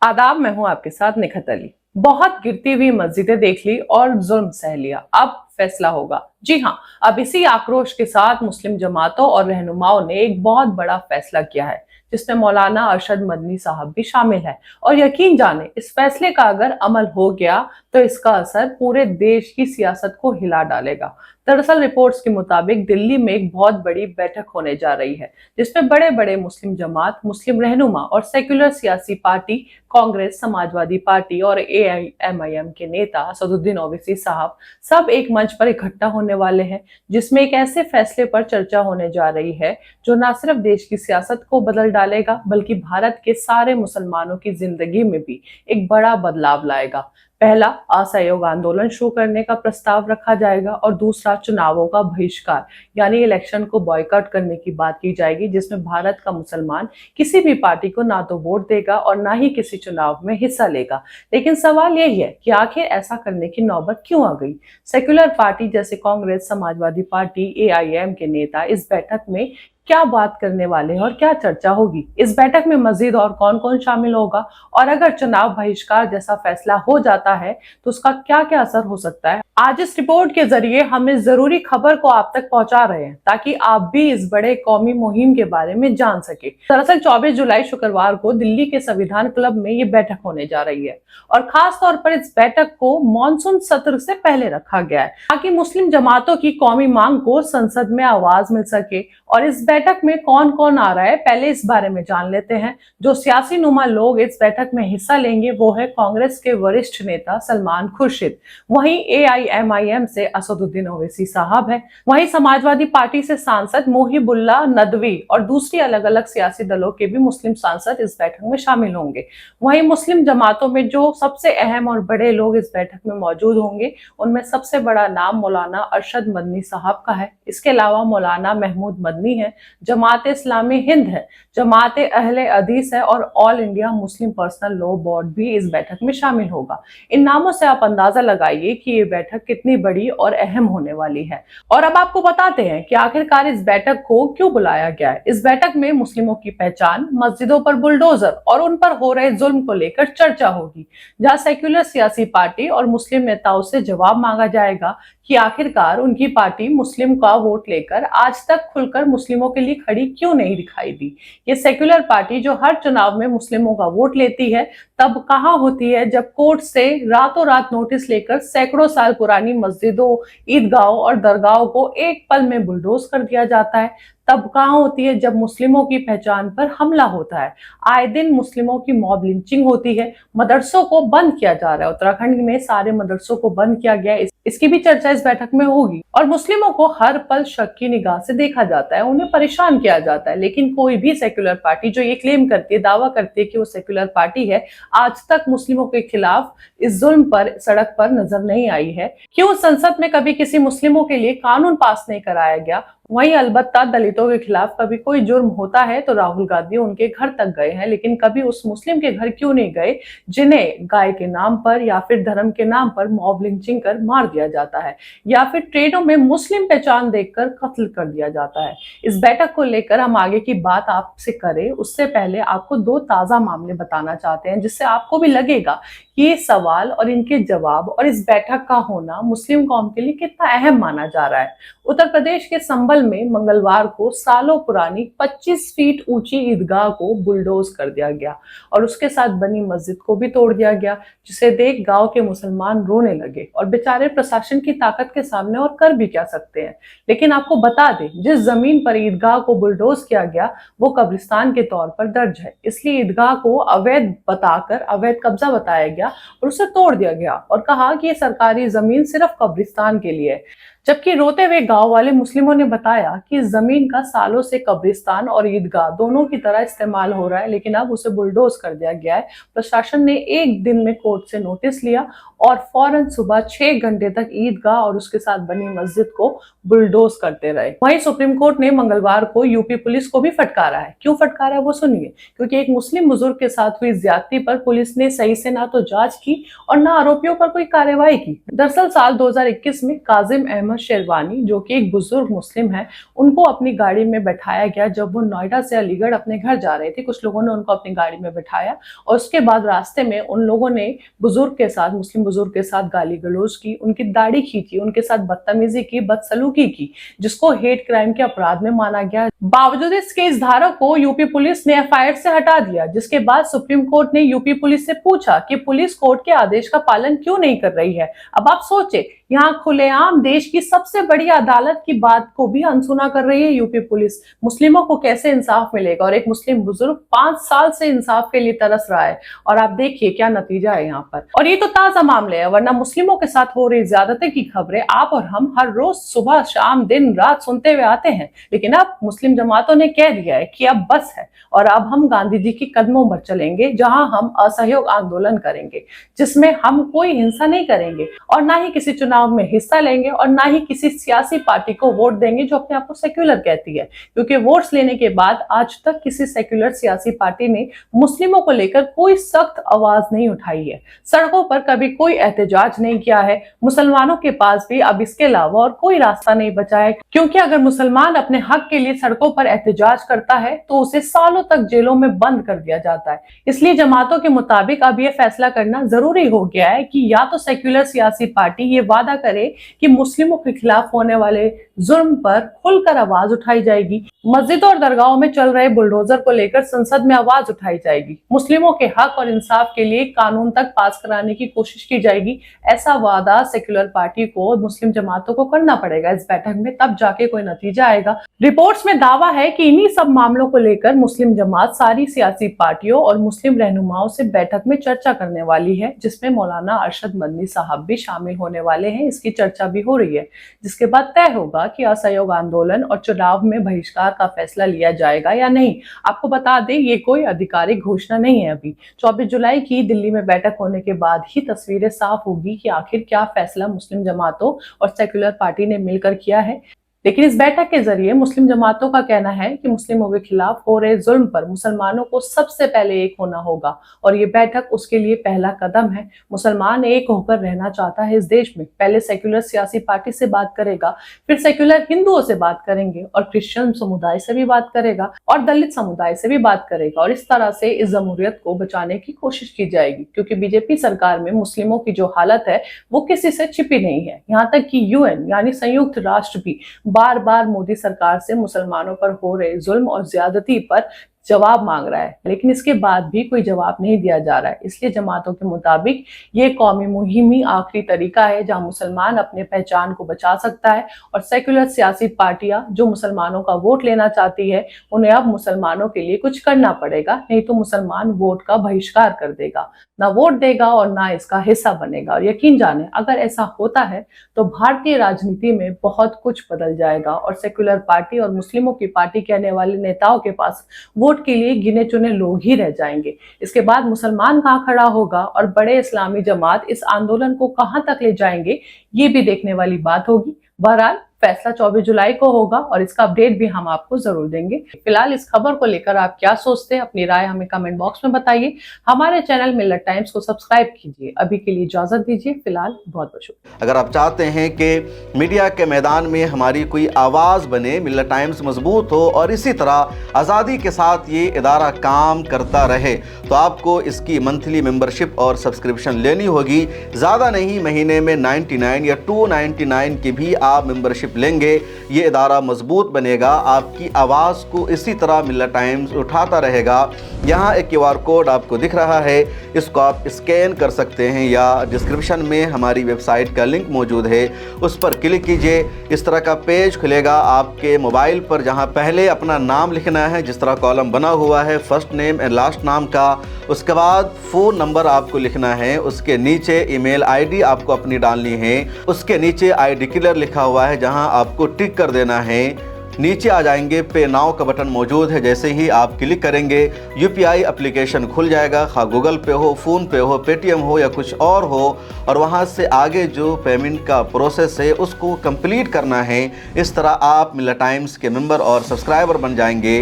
आदाब, मैं हूं आपके साथ निखत अली। बहुत गिरती हुई मस्जिदें देख ली और जुल्म सह लिया, अब फैसला होगा। जी हाँ, अब इसी आक्रोश के साथ मुस्लिम जमातों और रहनुमाओं ने एक बहुत बड़ा फैसला किया है, जिसमें मौलाना अरशद मदनी साहब भी शामिल है। और यकीन जाने, इस फैसले का अगर अमल हो गया तो इसका असर पूरे देश की सियासत को हिला डालेगा। दरअसल रिपोर्ट्स के मुताबिक दिल्ली में एक बहुत बड़ी बैठक होने जा रही है, जिसमें बड़े बड़े मुस्लिम जमात, मुस्लिम रहनुमा और सेक्युलर सियासी पार्टी, कांग्रेस, समाजवादी पार्टी और एआईएमआईएम के नेता असदुद्दीन ओवैसी साहब सब एक मंच पर इकट्ठा होने वाले हैं, जिसमें एक ऐसे फैसले पर चर्चा होने जा रही है जो न सिर्फ देश की सियासत को बदल डालेगा, बल्कि भारत के सारे मुसलमानों की जिंदगी में भी एक बड़ा बदलाव लाएगा। पहला, असहयोग आंदोलन शुरू करने का प्रस्ताव रखा जाएगा और दूसरा, चुनावों का बहिष्कार यानी इलेक्शन को बॉयकॉट करने की बात की जाएगी, जिसमें भारत का मुसलमान किसी भी पार्टी को ना तो वोट देगा और ना ही किसी चुनाव में हिस्सा लेगा। लेकिन सवाल यही है कि आखिर ऐसा करने की नौबत क्यों आ गई? सेक्युलर पार्टी जैसे कांग्रेस, समाजवादी पार्टी, एआईएम के नेता इस बैठक में क्या बात करने वाले हैं और क्या चर्चा होगी? इस बैठक में मजीद और कौन कौन शामिल होगा? और अगर चुनाव बहिष्कार जैसा फैसला हो जाता है तो उसका क्या क्या असर हो सकता है? आज इस रिपोर्ट के जरिए हम इस जरूरी खबर को आप तक पहुंचा रहे हैं, ताकि आप भी इस बड़े कौमी मुहिम के बारे में जान सके। दरअसल 24 जुलाई शुक्रवार को दिल्ली के संविधान क्लब में ये बैठक होने जा रही है, और खास तौर पर इस बैठक को मॉनसून सत्र से पहले रखा गया है, ताकि मुस्लिम जमातों की कौमी मांग को संसद में आवाज मिल सके। और इस बैठक में कौन कौन आ रहा है, पहले इस बारे में जान लेते हैं। जो सियासी नुमा लोग इस बैठक में हिस्सा लेंगे वो है कांग्रेस के वरिष्ठ नेता सलमान खुर्शीद, वहीं एआईएमआईएम से असदुद्दीन ओवैसी साहब है, वहीं समाजवादी पार्टी से सांसद मोहिबुल्लाह नदवी और दूसरी अलग अलग सियासी दलों के भी मुस्लिम सांसद इस बैठक में शामिल होंगे। वहीं मुस्लिम जमातों में जो सबसे अहम और बड़े लोग इस बैठक में मौजूद होंगे, उनमें सबसे बड़ा नाम मौलाना अरशद मदनी साहब का है। इसके अलावा मौलाना महमूद मदनी है, जमात इस्लामी हिंद है, जमात अहले हदीस है और all India Muslim personal law board भी इस बैठक में शामिल होगा। इन नामों से आप अंदाजा लगाइए कि ये बैठक कितनी बड़ी और अहम होने वाली है। और अब आपको बताते हैं कि आखिरकार इस बैठक को क्यों बुलाया गया है। इस बैठक में मुस्लिमों की पहचान, मस्जिदों पर बुलडोजर और उन पर हो रहे जुल्म को लेकर चर्चा होगी, जहां सेक्युलर सियासी पार्टी और मुस्लिम नेताओं से जवाब मांगा जाएगा कि आखिरकार उनकी पार्टी मुस्लिम का वोट लेकर आज तक खुलकर मुस्लिमों के लिए खड़ी क्यों नहीं दिखाई दी। ये सेक्युलर पार्टी जो हर चुनाव में मुस्लिमों का वोट लेती है, तब कहां होती है जब कोर्ट से रातों रात नोटिस लेकर सैकड़ों साल पुरानी मस्जिदों, ईदगाहों और दरगाहों को एक पल में बुलडोज कर दिया जाता है। तब कहां होती है जब मुस्लिमों की पहचान पर हमला होता है, आए दिन मुस्लिमों की मॉब लिंचिंग होती है, मदरसों को बंद किया जा रहा है, उत्तराखंड में सारे मदरसों को बंद किया गया है, इसकी भी चर्चा इस बैठक में होगी। और मुस्लिमों को हर पल शक की निगाह से देखा जाता है, उन्हें परेशान किया जाता है। लेकिन कोई भी सेक्युलर पार्टी जो ये क्लेम करती है, दावा करती है कि वो सेक्युलर पार्टी है, आज तक मुस्लिमों के खिलाफ इस जुल्म पर सड़क पर नजर नहीं आई है। क्यों संसद में कभी किसी मुस्लिमों के लिए कानून पास नहीं कराया गया? वहीं अलबत्ता दलितों के खिलाफ कभी कोई जुर्म होता है तो राहुल गांधी उनके घर तक गए हैं, लेकिन कभी उस मुस्लिम के घर क्यों नहीं गए जिन्हें गाय के नाम पर या फिर धर्म के नाम पर मॉब लिंचिंग कर मार दिया जाता है, या फिर ट्रेनों में मुस्लिम पहचान देखकर कत्ल कर दिया जाता है। इस बैठक को लेकर हम आगे की बात आपसे करें, उससे पहले आपको दो ताजा मामले बताना चाहते हैं, जिससे आपको भी लगेगा कि ये सवाल और इनके जवाब और इस बैठक का होना मुस्लिम कौम के लिए कितना अहम माना जा रहा है। उत्तर प्रदेश के संभल में मंगलवार को सालों पुरानी 25 फीट ऊंची ईदगाह को बुलडोज कर दिया गया और उसके साथ बनी मस्जिद को भी तोड़ दिया गया, जिसे देख गांव के मुसलमान रोने लगे और बेचारे प्रशासन की ताकत के सामने और कर भी क्या सकते हैं। लेकिन आपको बता दें, जिस जमीन पर ईदगाह को बुलडोज किया गया वो कब्रिस्तान के तौर पर दर्ज है, इसलिए ईदगाह को अवैध बताकर अवैध कब्जा बताया गया और उसे तोड़ दिया गया और कहा कि ये सरकारी जमीन सिर्फ कब्रिस्तान के लिए है। जबकि रोते हुए गांव वाले मुस्लिमों ने बताया कि इस जमीन का सालों से कब्रिस्तान और ईदगाह दोनों की तरह इस्तेमाल हो रहा है, लेकिन अब उसे बुलडोज कर दिया गया है। प्रशासन ने एक दिन में कोर्ट से नोटिस लिया और फौरन सुबह 6 घंटे तक ईदगाह और उसके साथ बनी मस्जिद को बुलडोज करते रहे। वहीं सुप्रीम कोर्ट ने मंगलवार को यूपी पुलिस को भी फटकारा है। क्यों फटकारा है वो सुनिए। क्योंकि एक मुस्लिम बुजुर्ग के साथ हुई ज्यादती पर पुलिस ने सही से ना तो जांच की और ना आरोपियों पर कोई कार्रवाई की। दरअसल साल 2021 में काजिम अहमद अहमद शेरवानी, जो कि एक बुजुर्ग मुस्लिम है, उनको अपनी गाड़ी में बैठाया गया जब वो नोएडा से अलीगढ़ अपने घर जा रहे थे। कुछ लोगों ने उनको अपनी गाड़ी में बैठाया और उसके बाद रास्ते में उन लोगों ने बुजुर्ग के साथ, मुस्लिम बुजुर्ग के साथ गाली गलौज की, उनकी दाढ़ी खींची, उनके साथ बदतमीजी की, बदसलूकी की, जिसको हेट क्राइम के अपराध में माना गया। बावजूद इसके इस धारा को यूपी पुलिस ने एफआईआर से हटा दिया, जिसके बाद सुप्रीम कोर्ट ने यूपी पुलिस से पूछा कि पुलिस कोर्ट के आदेश का पालन क्यों नहीं कर रही है। अब आप सोचे, यहाँ खुलेआम देश की सबसे बड़ी अदालत की बात को भी अनसुना कर रही है यूपी पुलिस। मुस्लिमों को कैसे इंसाफ मिलेगा? और एक मुस्लिम बुजुर्ग 5 साल से इंसाफ के लिए तरस रहा है और आप देखिए क्या नतीजा है यहाँ पर। और ये तो ताजा मामले है, वरना मुस्लिमों के साथ हो रही ज्यादती की खबरें आप और हम हर रोज सुबह शाम दिन रात सुनते हुए आते हैं। लेकिन अब मुस्लिम जमातों ने कह दिया है कि अब बस है और अब हम गांधी जी के कदमों पर चलेंगे, जहां हम असहयोग आंदोलन करेंगे, जिसमें हम कोई हिंसा नहीं करेंगे और ना ही किसी चुनाव में हिस्सा लेंगे और ना ही किसी सियासी पार्टी को वोट देंगे जो अपने आप को सेक्युलर कहती है। क्योंकि वोट्स लेने के बाद आज तक किसी सेक्युलर सियासी पार्टी ने मुस्लिमों को लेकर कोई सख्त आवाज नहीं उठाई है, सड़कों पर कभी कोई एहतजाज नहीं किया है। मुसलमानों के पास भी अब इसके अलावा और कोई रास्ता नहीं बचा है, क्योंकि अगर मुसलमान अपने हक के लिए सड़कों पर एहतजाज करता है तो उसे सालों तक जेलों में बंद कर दिया जाता है। इसलिए जमातों के मुताबिक अब यह फैसला करना जरूरी हो गया है कि या तो सेक्युलर सियासी पार्टी ये वादा करे कि मुस्लिमों के खिलाफ होने वाले जुर्म पर खुलकर आवाज उठाई जाएगी, मस्जिदों और दरगाहों में चल रहे बुलडोजर को लेकर संसद में आवाज उठाई जाएगी, मुस्लिमों के हक और इंसाफ के लिए कानून तक पास कराने की कोशिश की जाएगी। ऐसा वादा सेक्युलर पार्टी को, मुस्लिम जमातों को करना पड़ेगा इस बैठक में, तब जाके कोई नतीजा आएगा। रिपोर्ट्स में दावा है कि इन्हीं सब मामलों को लेकर मुस्लिम जमात सारी सियासी पार्टियों और मुस्लिम रहनुमाओं से बैठक में चर्चा करने वाली है, जिसमें मौलाना अरशद मदनी साहब भी शामिल होने वाले हैं। इसकी चर्चा भी हो रही है, जिसके बाद तय होगा कि असहयोग आंदोलन और चुनाव में बहिष्कार का फैसला लिया जाएगा या नहीं। आपको बता दें, ये कोई आधिकारिक घोषणा नहीं है। अभी 24 जुलाई की दिल्ली में बैठक होने के बाद ही तस्वीरें साफ होगी कि आखिर क्या फैसला मुस्लिम जमातों और सेक्युलर पार्टी ने मिलकर किया है। लेकिन इस बैठक के जरिए मुस्लिम जमातों का कहना है कि मुस्लिमों के खिलाफ हो रहे जुल्म पर मुसलमानों को सबसे पहले एक होना होगा और ये बैठक उसके लिए पहला कदम है। मुसलमान एक होकर रहना चाहता है इस देश में। पहले सेक्युलर सियासी पार्टी से बात करेगा, फिर सेक्युलर हिंदुओं से बात करेंगे और क्रिश्चियन समुदाय से भी बात करेगा और दलित समुदाय से भी बात करेगा और इस तरह से इस जमहूरियत को बचाने की कोशिश की जाएगी। क्योंकि बीजेपी सरकार में मुस्लिमों की जो हालत है वो किसी से छिपी नहीं है। यहाँ तक कि यूएन यानी संयुक्त राष्ट्र भी बार बार मोदी सरकार से मुसलमानों पर हो रहे जुल्म और ज्यादती पर जवाब मांग रहा है, लेकिन इसके बाद भी कोई जवाब नहीं दिया जा रहा है। इसलिए जमातों के मुताबिक ये कौमी मुहिम ही आखिरी तरीका है जहां मुसलमान अपने पहचान को बचा सकता है और सेक्युलर सियासी पार्टियां जो मुसलमानों का वोट लेना चाहती है, उन्हें अब मुसलमानों के लिए कुछ करना पड़ेगा, नहीं तो मुसलमान वोट का बहिष्कार कर देगा, ना वोट देगा और ना इसका हिस्सा बनेगा। और यकीन जाने, अगर ऐसा होता है तो भारतीय राजनीति में बहुत कुछ बदल जाएगा और सेक्युलर पार्टी और मुस्लिमों की पार्टी कहने वाले नेताओं के पास वोट के लिए गिने चुने लोग ही रह जाएंगे। इसके बाद मुसलमान कहाँ खड़ा होगा और बड़े इस्लामी जमात इस आंदोलन को कहाँ तक ले जाएंगे, ये भी देखने वाली बात होगी। बहरहाल फैसला 24 जुलाई को होगा और इसका अपडेट भी हम आपको जरूर देंगे। फिलहाल इस खबर को लेकर आप क्या सोचते हैं, अपनी राय हमें कमेंट बॉक्स में बताइए। हमारे चैनल मिल्लत टाइम्स को सब्सक्राइब कीजिए। अभी के लिए इजाजत दीजिए। फिलहाल बहुत बहुत शुक्रिया। अगर आप चाहते हैं कि मीडिया के मैदान में हमारी कोई आवाज़ बने, मिल्लत टाइम्स मजबूत हो और इसी तरह आज़ादी के साथ ये इदारा काम करता रहे, तो आपको इसकी मंथली मेंबरशिप और सब्सक्रिप्शन लेनी होगी। ज़्यादा नहीं, महीने में 99 या 299 की भी आप मेंबरशिप लेंगे, ये इदारा मजबूत बनेगा। आपकी आवाज़ को इसी तरह मिल्लत टाइम्स उठाता रहेगा। यहाँ एक QR कोड आपको दिख रहा है, इसको आप स्कैन कर सकते हैं या डिस्क्रिप्शन में हमारी वेबसाइट का लिंक मौजूद है, उस पर क्लिक कीजिए। इस तरह का पेज खुलेगा आपके मोबाइल पर, जहाँ पहले अपना नाम लिखना है, जिस तरह कॉलम बना हुआ है फर्स्ट नेम एंड लास्ट नाम का। उसके बाद फ़ोन नंबर आपको लिखना है, उसके नीचे ईमेल ID आपको अपनी डालनी है, उसके नीचे I डिक्लेयर लिखा हुआ है जहां आपको टिक कर देना है। नीचे आ जाएंगे, पे नाउ का बटन मौजूद है, जैसे ही आप क्लिक करेंगे UPI एप्लीकेशन खुल जाएगा, खा गूगल पे हो, फ़ोन पे हो, पेटीएम हो या कुछ और हो, और वहां से आगे जो पेमेंट का प्रोसेस है उसको कंप्लीट करना है। इस तरह आप मिल्लत टाइम्स के मेंबर और सब्सक्राइबर बन जाएंगे।